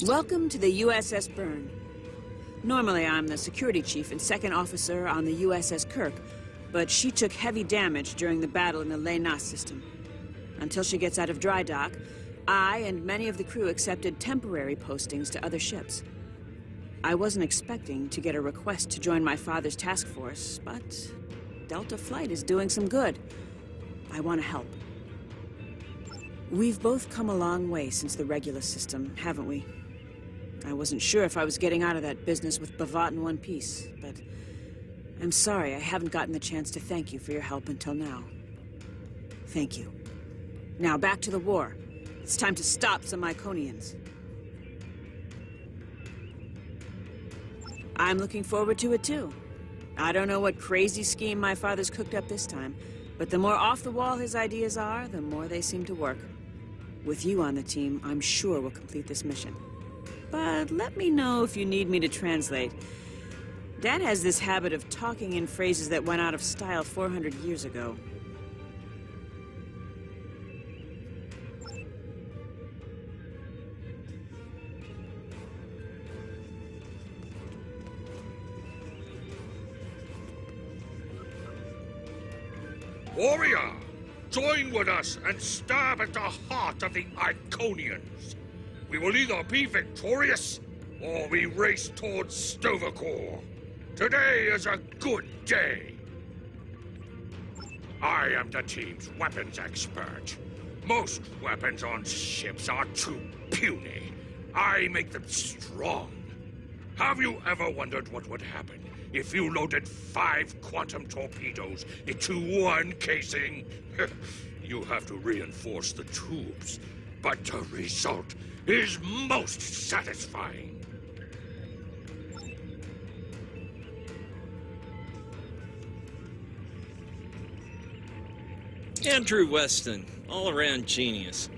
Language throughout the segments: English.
Welcome to the USS Byrne. Normally, I'm the security chief and second officer on the USS Kirk, but she took heavy damage during the battle in the Lena system. Until she gets out of dry dock, I and many of the crew accepted temporary postings to other ships. I wasn't expecting to get a request to join my father's task force, but Delta Flight is doing some good. I want to help. We've both come a long way since the Regulus system, haven't we? I wasn't sure if I was getting out of that business with Bavat in one piece, but I'm sorry I haven't gotten the chance to thank you for your help until now. Thank you. Now back to the war. It's time to stop some Iconians. I'm looking forward to it too. I don't know what crazy scheme my father's cooked up this time, but the more off-the-wall his ideas are, the more they seem to work. With you on the team, I'm sure we'll complete this mission. But let me know if you need me to translate. Dad has this habit of talking in phrases that went out of style 400 years ago. Warrior, join with us and stab at the heart of the Iconians. We will either be victorious, or we race towards Stavokor. Today is a good day. I am the team's weapons expert. Most weapons on ships are too puny. I make them strong. Have you ever wondered what would happen if you loaded 5 quantum torpedoes into one casing? You have to reinforce the tubes, but the result is most satisfying. Andrew Weston, all-around genius.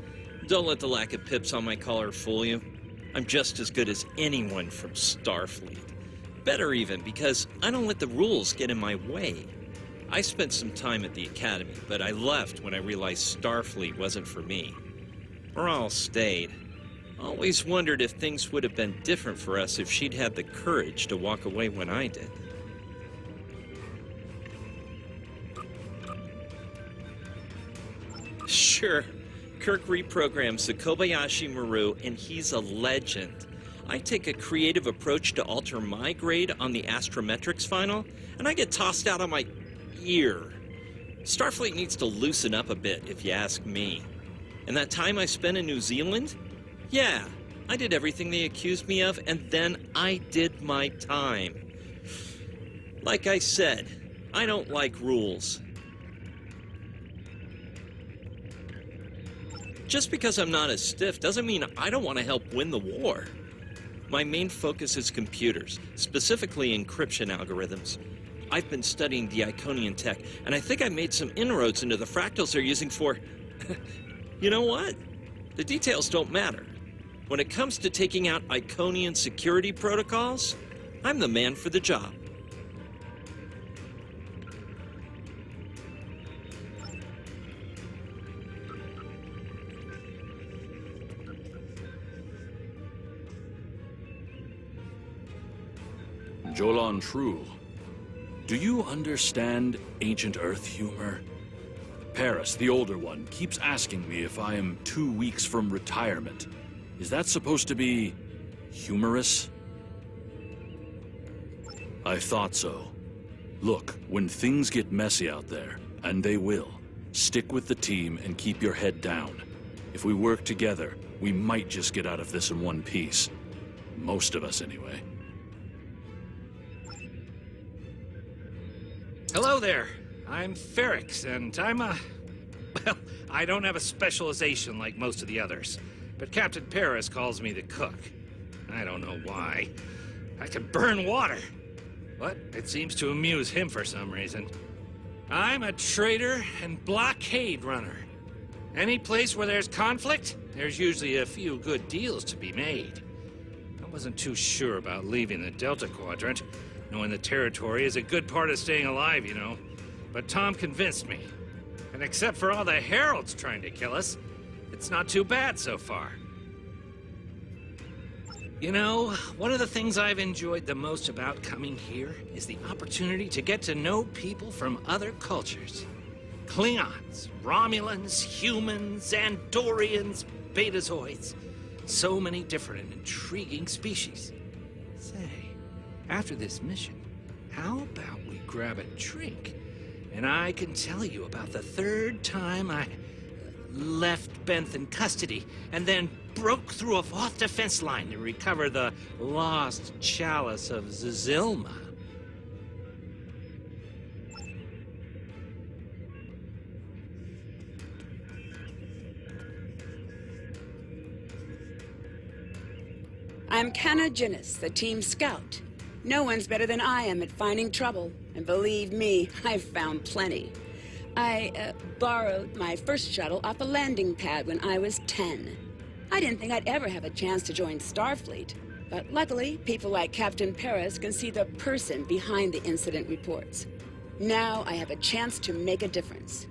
Don't let the lack of pips on my collar fool you. I'm just as good as anyone from Starfleet. Better even, because I don't let the rules get in my way. I spent some time at the Academy, but I left when I realized Starfleet wasn't for me. Morale stayed. Always wondered if things would have been different for us if she'd had the courage to walk away when I did. Sure, Kirk reprograms the Kobayashi Maru, and he's a legend. I take a creative approach to alter my grade on the astrometrics final, and I get tossed out on my ear. Starfleet needs to loosen up a bit, if you ask me. And that time I spent in New Zealand? Yeah, I did everything they accused me of, and then I did my time. Like I said, I don't like rules. Just because I'm not as stiff doesn't mean I don't want to help win the war. My main focus is computers, specifically encryption algorithms. I've been studying the Iconian tech, and I think I made some inroads into the fractals they're using for... You know what? The details don't matter. When it comes to taking out Iconian security protocols, I'm the man for the job. Jolan True, do you understand ancient Earth humor? Paris, the older one, keeps asking me if I am 2 weeks from retirement. Is that supposed to be humorous? I thought so. Look, when things get messy out there, and they will, stick with the team and keep your head down. If we work together, we might just get out of this in one piece. Most of us, anyway. Hello there. I'm Ferrix, and well, I don't have a specialization like most of the others, but Captain Paris calls me the cook. I don't know why. I can burn water, but it seems to amuse him for some reason. I'm a trader and blockade runner. Any place where there's conflict, there's usually a few good deals to be made. I wasn't too sure about leaving the Delta Quadrant. Knowing the territory is a good part of staying alive, you know. But Tom convinced me. And except for all the heralds trying to kill us, it's not too bad so far. You know, one of the things I've enjoyed the most about coming here is the opportunity to get to know people from other cultures. Klingons, Romulans, humans, Andorians, Betazoids. So many different and intriguing species. Say, after this mission, how about we grab a drink? And I can tell you about the third time I left Benth in custody and then broke through a Voth defense line to recover the lost chalice of Zilma. I'm Canna Jinnis, the team scout. No one's better than I am at finding trouble, and believe me, I've found plenty. I borrowed my first shuttle off a landing pad when I was 10. I didn't think I'd ever have a chance to join Starfleet, but luckily, people like Captain Paris can see the person behind the incident reports. Now I have a chance to make a difference.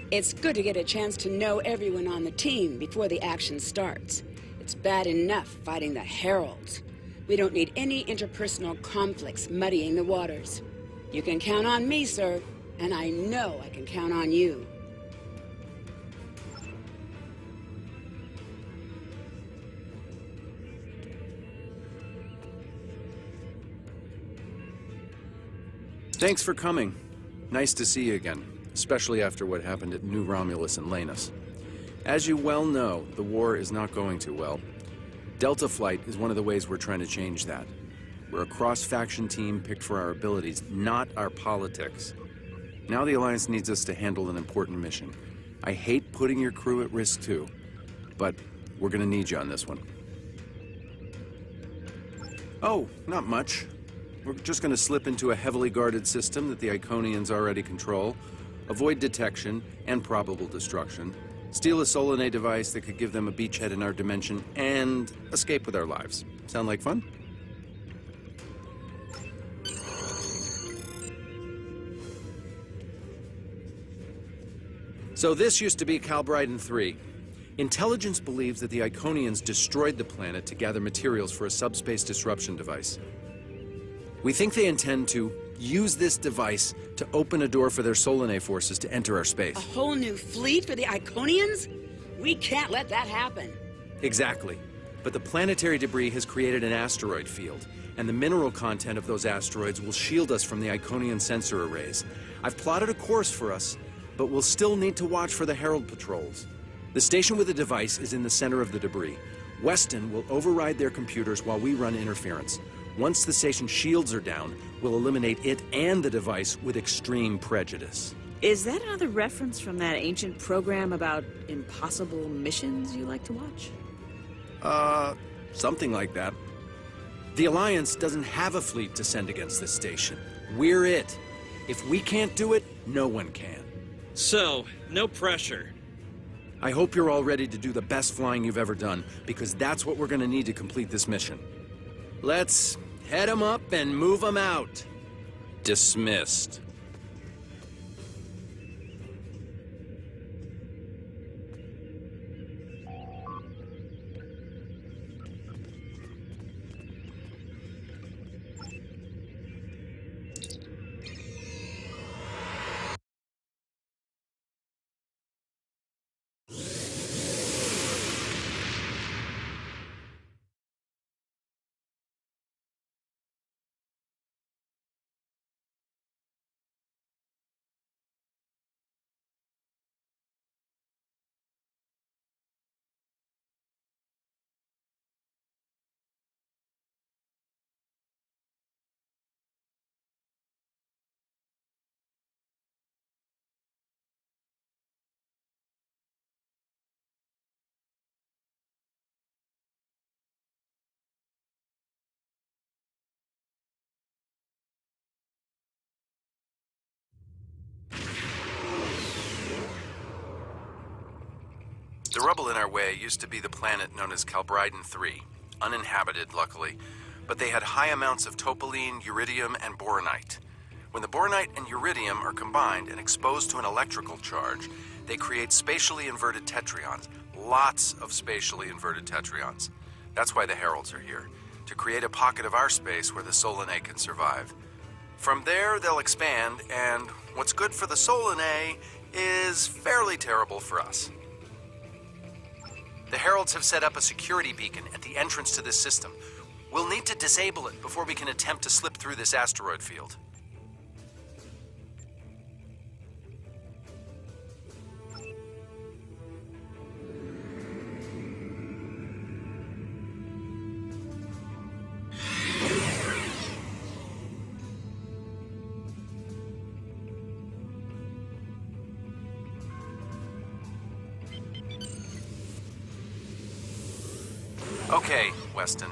It's good to get a chance to know everyone on the team before the action starts. It's bad enough fighting the Heralds. We don't need any interpersonal conflicts muddying the waters. You can count on me, sir, and I know I can count on you. Thanks for coming. Nice to see you again, especially after what happened at New Romulus and Lanus. As you well know, the war is not going too well. Delta Flight is one of the ways we're trying to change that. We're a cross-faction team picked for our abilities, not our politics. Now the Alliance needs us to handle an important mission. I hate putting your crew at risk too, but we're gonna need you on this one. Oh, not much. We're just gonna slip into a heavily guarded system that the Iconians already control, avoid detection and probable destruction, steal a Solanae device that could give them a beachhead in our dimension, and escape with our lives. Sound like fun? So this used to be Calbriden 3. Intelligence believes that the Iconians destroyed the planet to gather materials for a subspace disruption device. We think they intend to use this device to open a door for their Solanae forces to enter our space. A whole new fleet for the Iconians? We can't let that happen. Exactly. But the planetary debris has created an asteroid field, and the mineral content of those asteroids will shield us from the Iconian sensor arrays. I've plotted a course for us, but we'll still need to watch for the Herald patrols. The station with the device is in the center of the debris. Weston will override their computers while we run interference. Once the station's shields are down, we'll eliminate it and the device with extreme prejudice. Is that another reference from that ancient program about impossible missions you like to watch? Something like that. The Alliance doesn't have a fleet to send against this station. We're it. If we can't do it, no one can. So, no pressure. I hope you're all ready to do the best flying you've ever done, because that's what we're gonna need to complete this mission. Let's head 'em up and move 'em out. Dismissed. The rubble in our way used to be the planet known as Calbriden 3, uninhabited, luckily, but they had high amounts of topoline, uridium, and boronite. When the boronite and uridium are combined and exposed to an electrical charge, they create spatially inverted tetraons, lots of spatially inverted tetrions. That's why the Heralds are here, to create a pocket of our space where the Solanae can survive. From there, they'll expand, and what's good for the Solanae is fairly terrible for us. The Heralds have set up a security beacon at the entrance to this system. We'll need to disable it before we can attempt to slip through this asteroid field. Okay, Weston.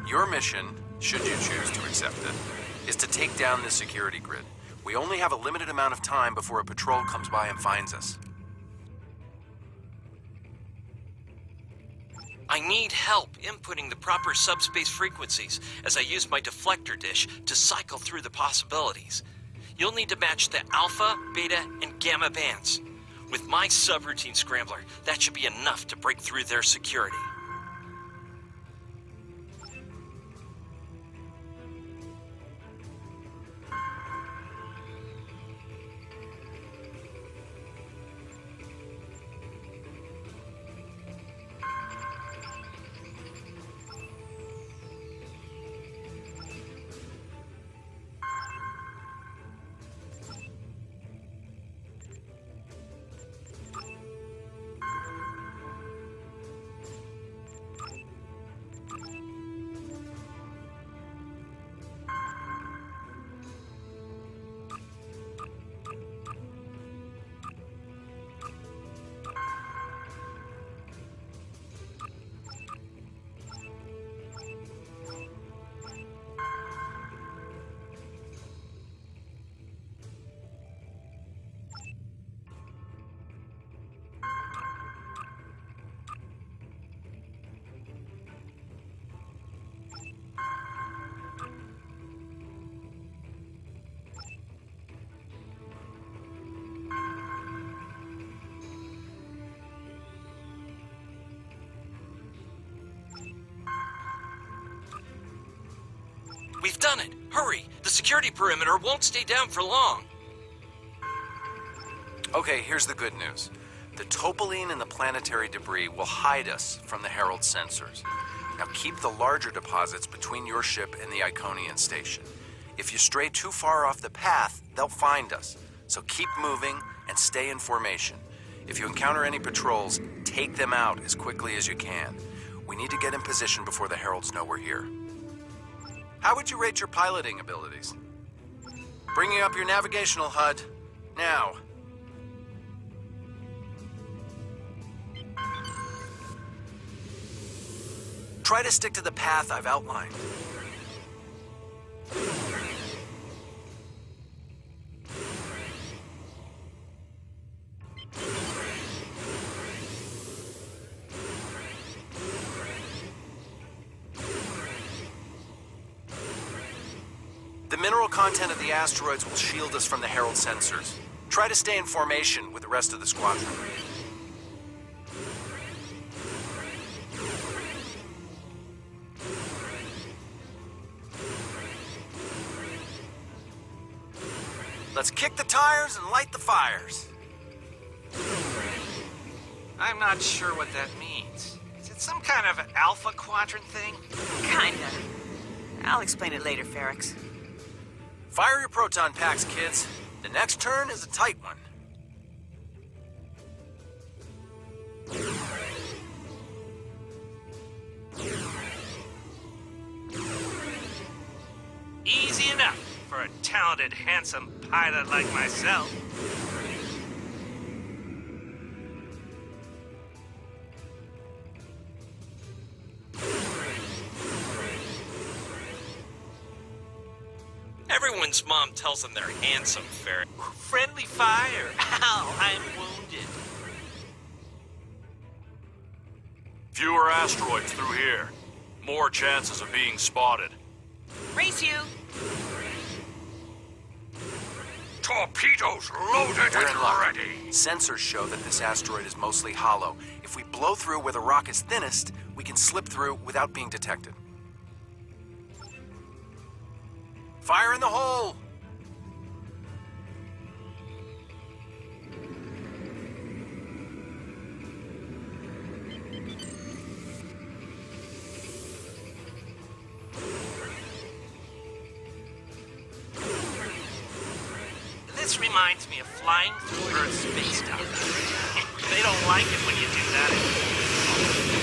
Your mission, should you choose to accept it, is to take down this security grid. We only have a limited amount of time before a patrol comes by and finds us. I need help inputting the proper subspace frequencies as I use my deflector dish to cycle through the possibilities. You'll need to match the alpha, beta, and gamma bands. With my subroutine scrambler, that should be enough to break through their security. We've done it! Hurry! The security perimeter won't stay down for long! Okay, here's the good news. The topoline and the planetary debris will hide us from the Herald sensors. Now keep the larger deposits between your ship and the Iconian station. If you stray too far off the path, they'll find us. So keep moving and stay in formation. If you encounter any patrols, take them out as quickly as you can. We need to get in position before the Heralds know we're here. How would you rate your piloting abilities? Bringing up your navigational HUD. Now. Try to stick to the path I've outlined. The mineral content of the asteroids will shield us from the Herald sensors. Try to stay in formation with the rest of the squadron. Let's kick the tires and light the fires. I'm not sure what that means. Is it some kind of alpha quadrant thing? Kinda. I'll explain it later, Ferrix. Fire your proton packs, kids. The next turn is a tight one. Easy enough for a talented, handsome pilot like myself. Everyone's mom tells them they're handsome, Ferret. Friendly fire. Ow, I'm wounded. Fewer asteroids through here. More chances of being spotted. Race you! Torpedoes loaded We're and in luck. ready. Sensors show that this asteroid is mostly hollow. If we blow through where the rock is thinnest, we can slip through without being detected. Fire in the hole! This reminds me of flying through Earth's space dock. They don't like it when you do that.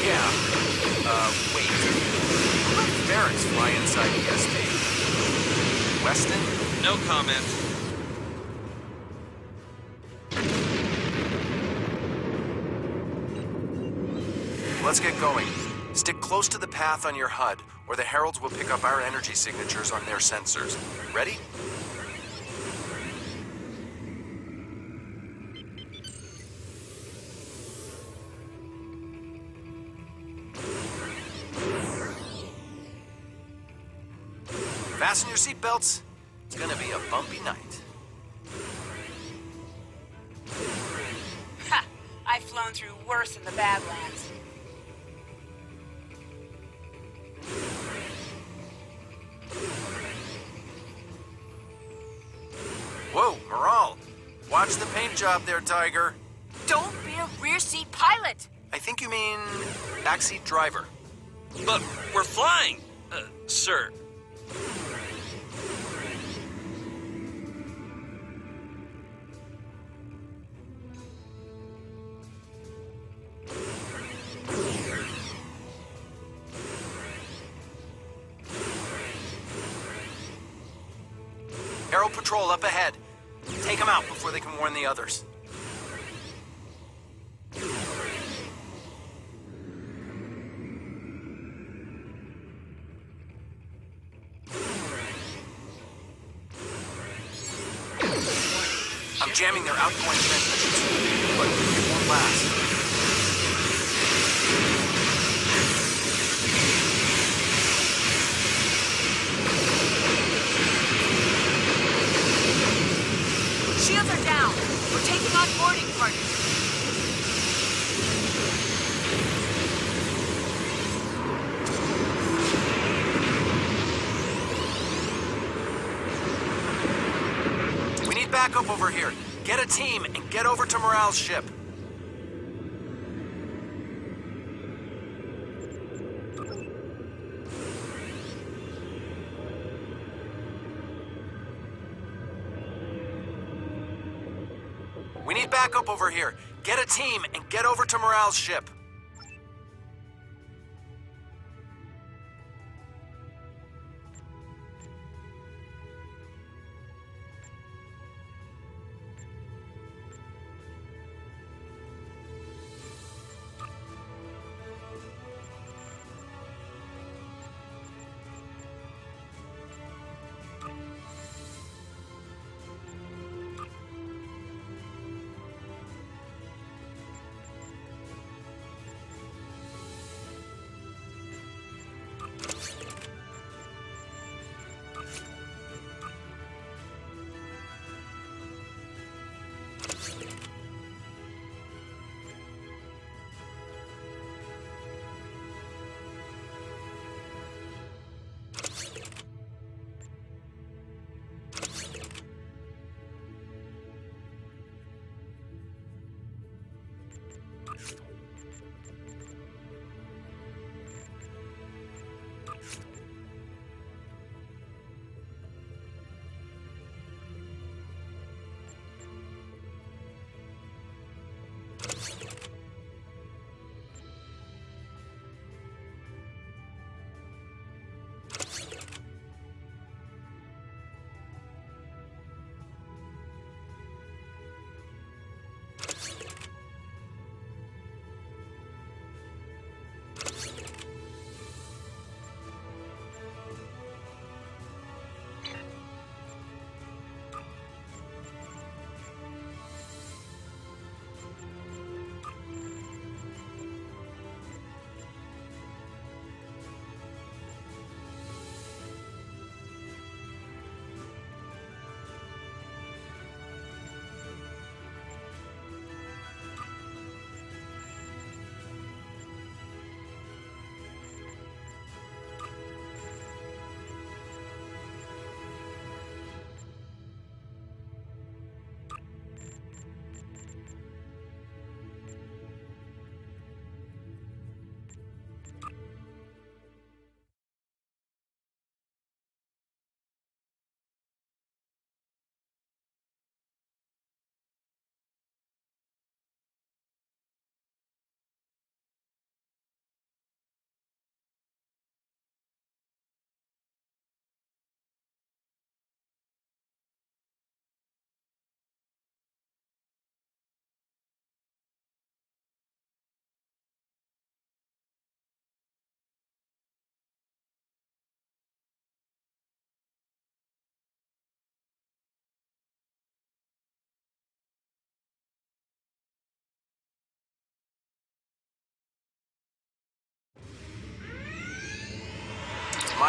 Yeah. Wait. Who let Ferrets fly inside ESP? Weston? No comment. Let's get going. Stick close to the path on your HUD, or the heralds will pick up our energy signatures on their sensors. Ready? Fasten your seatbelts. It's gonna be a bumpy night. Ha! I've flown through worse in the Badlands. Whoa, Moral! Watch the paint job there, Tiger. Don't be a rear seat pilot! I think you mean backseat driver. But we're flying, sir. Aero patrol up ahead. Take them out before they can warn the others. I'm jamming their outgoing transmissions, but it won't last. Shields are down. We're taking on boarding parties. We need backup over here. Get a team and get over to Morale's ship. We need backup over here. Get a team and get over to Morale's ship.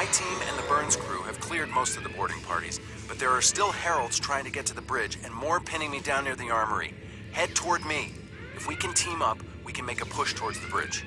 My team and the Burns crew have cleared most of the boarding parties, but there are still heralds trying to get to the bridge and more pinning me down near the armory. Head toward me. If we can team up, we can make a push towards the bridge.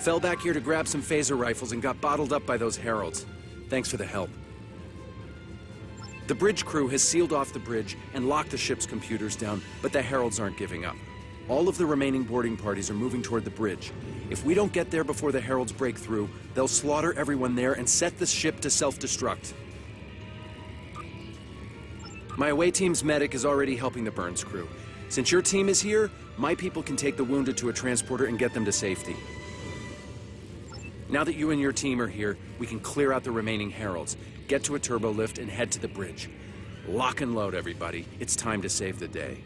Fell back here to grab some phaser rifles and got bottled up by those heralds. Thanks for the help. The bridge crew has sealed off the bridge and locked the ship's computers down, but the heralds aren't giving up. All of the remaining boarding parties are moving toward the bridge. If we don't get there before the heralds break through, they'll slaughter everyone there and set the ship to self-destruct. My away team's medic is already helping the Burns crew. Since your team is here, my people can take the wounded to a transporter and get them to safety. Now that you and your team are here, we can clear out the remaining heralds, get to a turbo lift, and head to the bridge. Lock and load, everybody. It's time to save the day.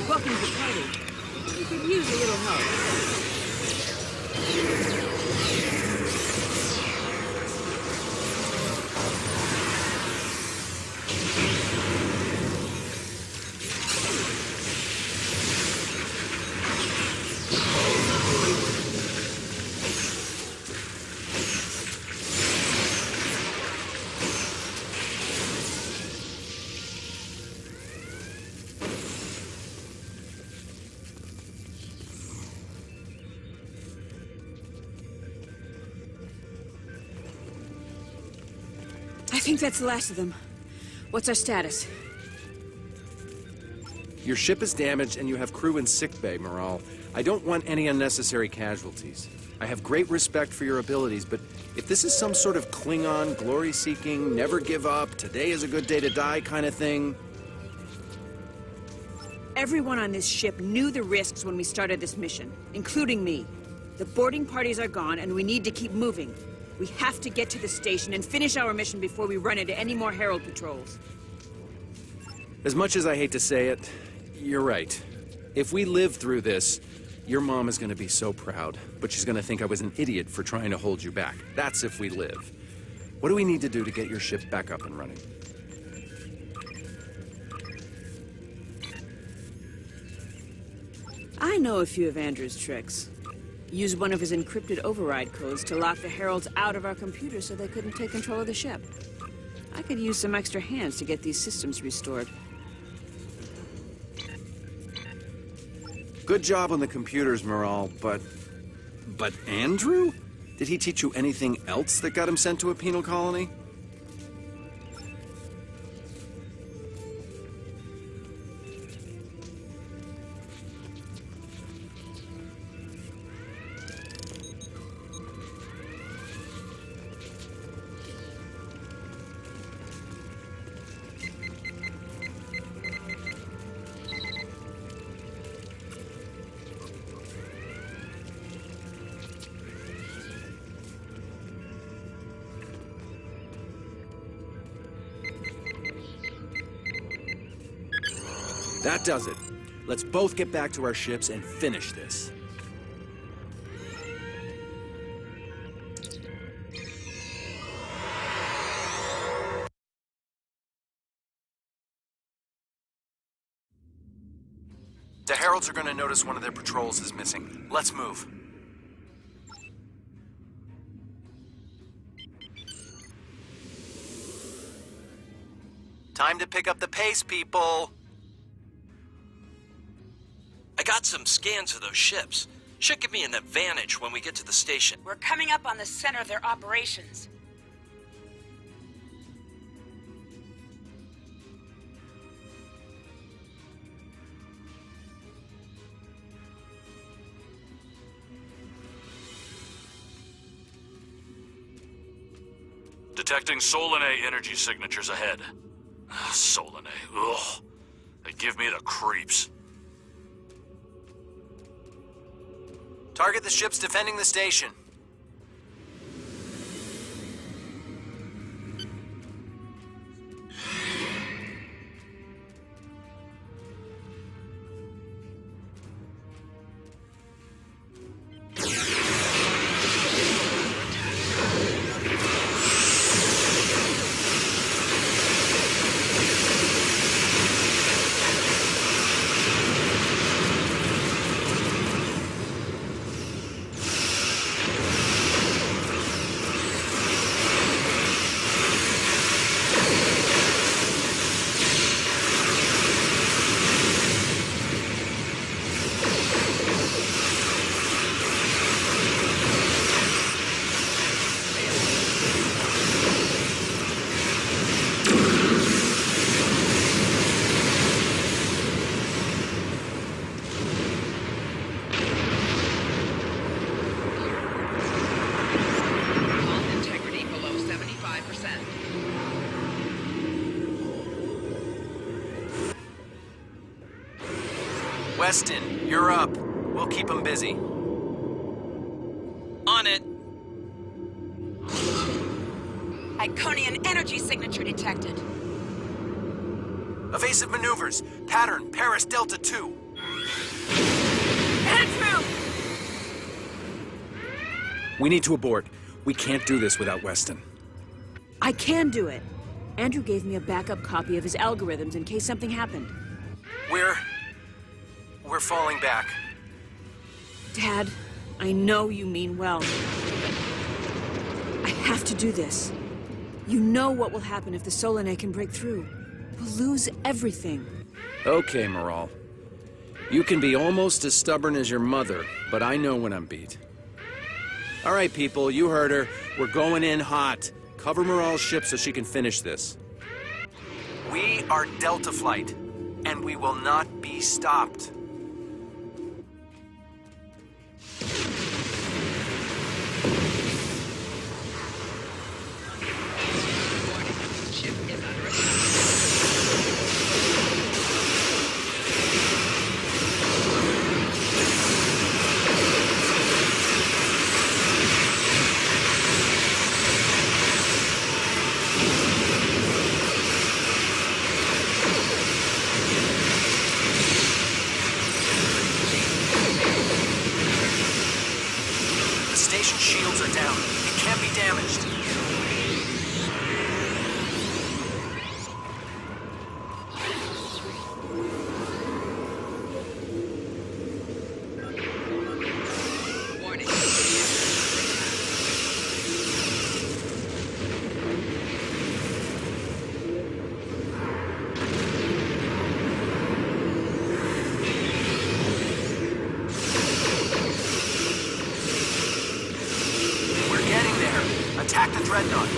Welcome to the party. We could use a little help. I think that's the last of them. What's our status? Your ship is damaged and you have crew in sickbay, Morale. I don't want any unnecessary casualties. I have great respect for your abilities, but if this is some sort of Klingon, glory-seeking, never give up, today is a good day to die kind of thing... Everyone on this ship knew the risks when we started this mission, including me. The boarding parties are gone and we need to keep moving. We have to get to the station and finish our mission before we run into any more Herald patrols. As much as I hate to say it, you're right. If we live through this, your mom is going to be so proud, but she's going to think I was an idiot for trying to hold you back. That's if we live. What do we need to do to get your ship back up and running? I know a few of Andrew's tricks. Use one of his encrypted override codes to lock the Heralds out of our computers so they couldn't take control of the ship. I could use some extra hands to get these systems restored. Good job on the computers, Morale, but... But Andrew? Did he teach you anything else that got him sent to a penal colony? That does it. Let's both get back to our ships and finish this. The Heralds are going to notice one of their patrols is missing. Let's move. Time to pick up the pace, people! I got some scans of those ships. Should give me an advantage when we get to the station. We're coming up on the center of their operations. Detecting Solanae energy signatures ahead. Solanae, ugh. They give me the creeps. Target the ships defending the station. Integrity below 75%. Weston, you're up. We'll keep them busy. On it. Iconian energy signature detected. Evasive maneuvers. Pattern, Paris Delta 2. We need to abort. We can't do this without Weston. I can do it. Andrew gave me a backup copy of his algorithms in case something happened. We're falling back. Dad, I know you mean well. I have to do this. You know what will happen if the Solanae can break through. We'll lose everything. Okay, Moral. You can be almost as stubborn as your mother, but I know when I'm beat. All right, people, you heard her. We're going in hot. Cover Moral's ship so she can finish this. We are Delta Flight, and we will not be stopped. Ship is under attack. The station shields are down. It can't be damaged. Warning. We're getting there. Attack the Dreadnought.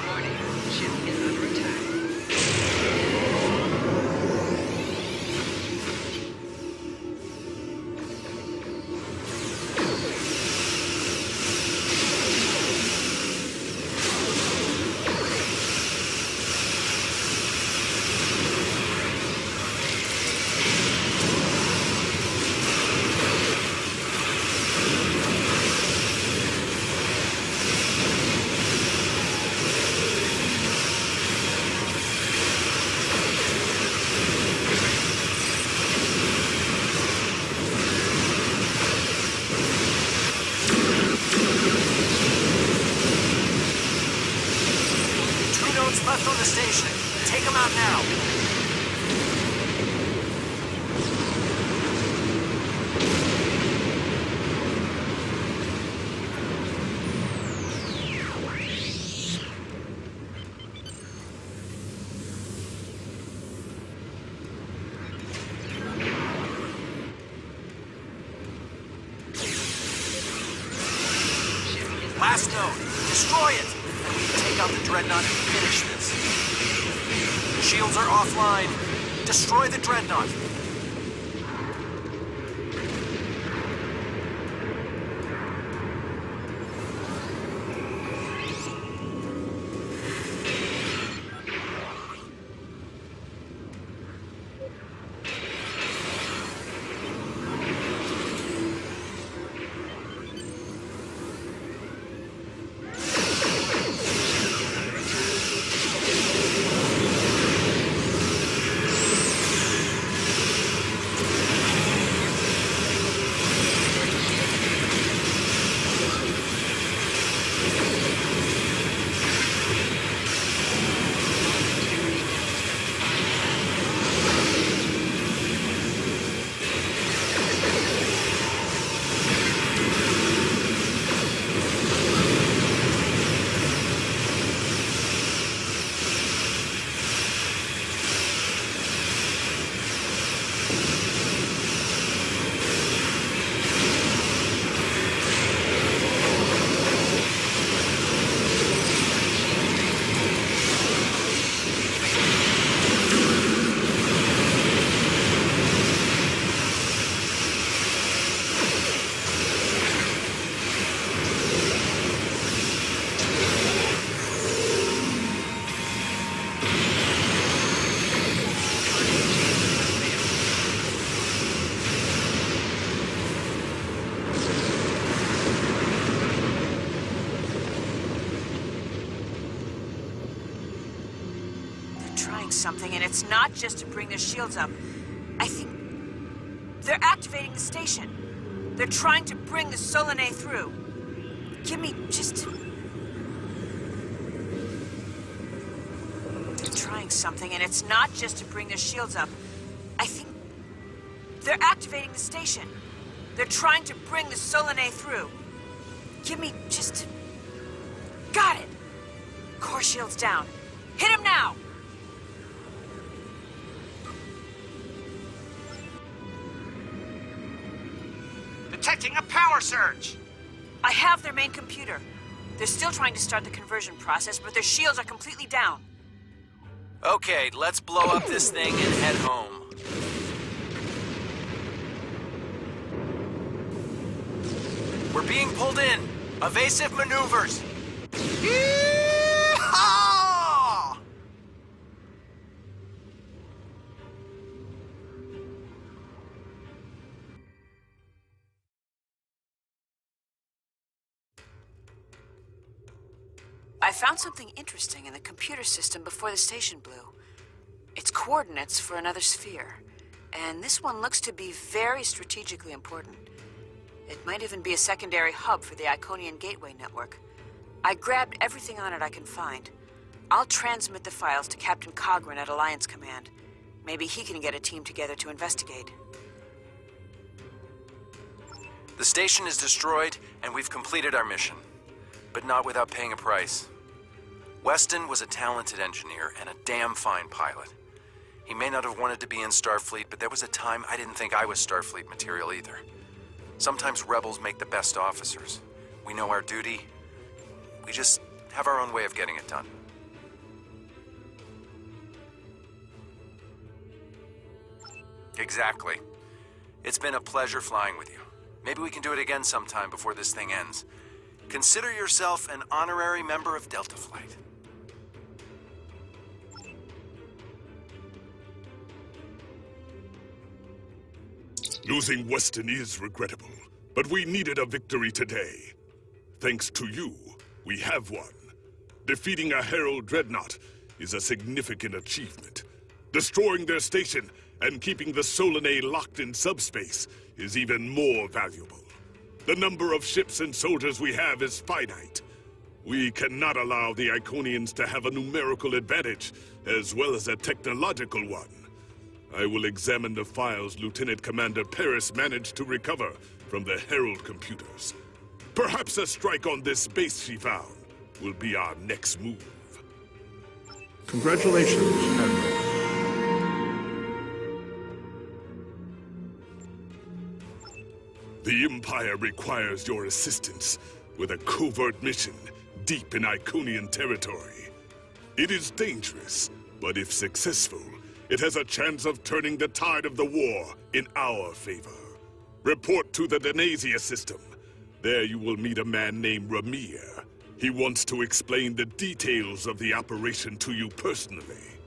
Warning. Ship is under attack. Two nodes left on the station. Take them out now. Last node. Destroy it! And we can take out the Dreadnought and finish this. Shields are offline. Destroy the Dreadnought. something, and it's not just to bring their shields up. I think they're activating the station. They're trying to bring the Solanae through. Give me just... They're trying something, and it's not just to bring their shields up. I think they're activating the station. They're trying to bring the Solanae through. Give me just... Got it! Core shields down. Hit him now! Detecting a power surge! I have their main computer. They're still trying to start the conversion process, but their shields are completely down. Okay, let's blow up this thing and head home. We're being pulled in. Evasive maneuvers. Yee-haw! I found something interesting in the computer system before the station blew. It's coordinates for another sphere, and this one looks to be very strategically important. It might even be a secondary hub for the Iconian Gateway network. I grabbed everything on it I can find. I'll transmit the files to Captain Cogran at Alliance Command. Maybe he can get a team together to investigate. The station is destroyed, and we've completed our mission. But not without paying a price. Weston was a talented engineer and a damn fine pilot. He may not have wanted to be in Starfleet, but there was a time I didn't think I was Starfleet material either. Sometimes rebels make the best officers. We know our duty. We just have our own way of getting it done. Exactly. It's been a pleasure flying with you. Maybe we can do it again sometime before this thing ends. Consider yourself an honorary member of Delta Flight. Losing Weston is regrettable, but we needed a victory today. Thanks to you, we have one. Defeating a Herald dreadnought is a significant achievement. Destroying their station and keeping the Solanae locked in subspace is even more valuable. The number of ships and soldiers we have is finite. We cannot allow the Iconians to have a numerical advantage, as well as a technological one. I will examine the files Lieutenant Commander Paris managed to recover from the Herald computers. Perhaps a strike on this base she found will be our next move. Congratulations, Admiral. The Empire requires your assistance with a covert mission deep in Iconian territory. It is dangerous, but if successful, it has a chance of turning the tide of the war in our favor. Report to the Denasia system. There you will meet a man named Ramir. He wants to explain the details of the operation to you personally.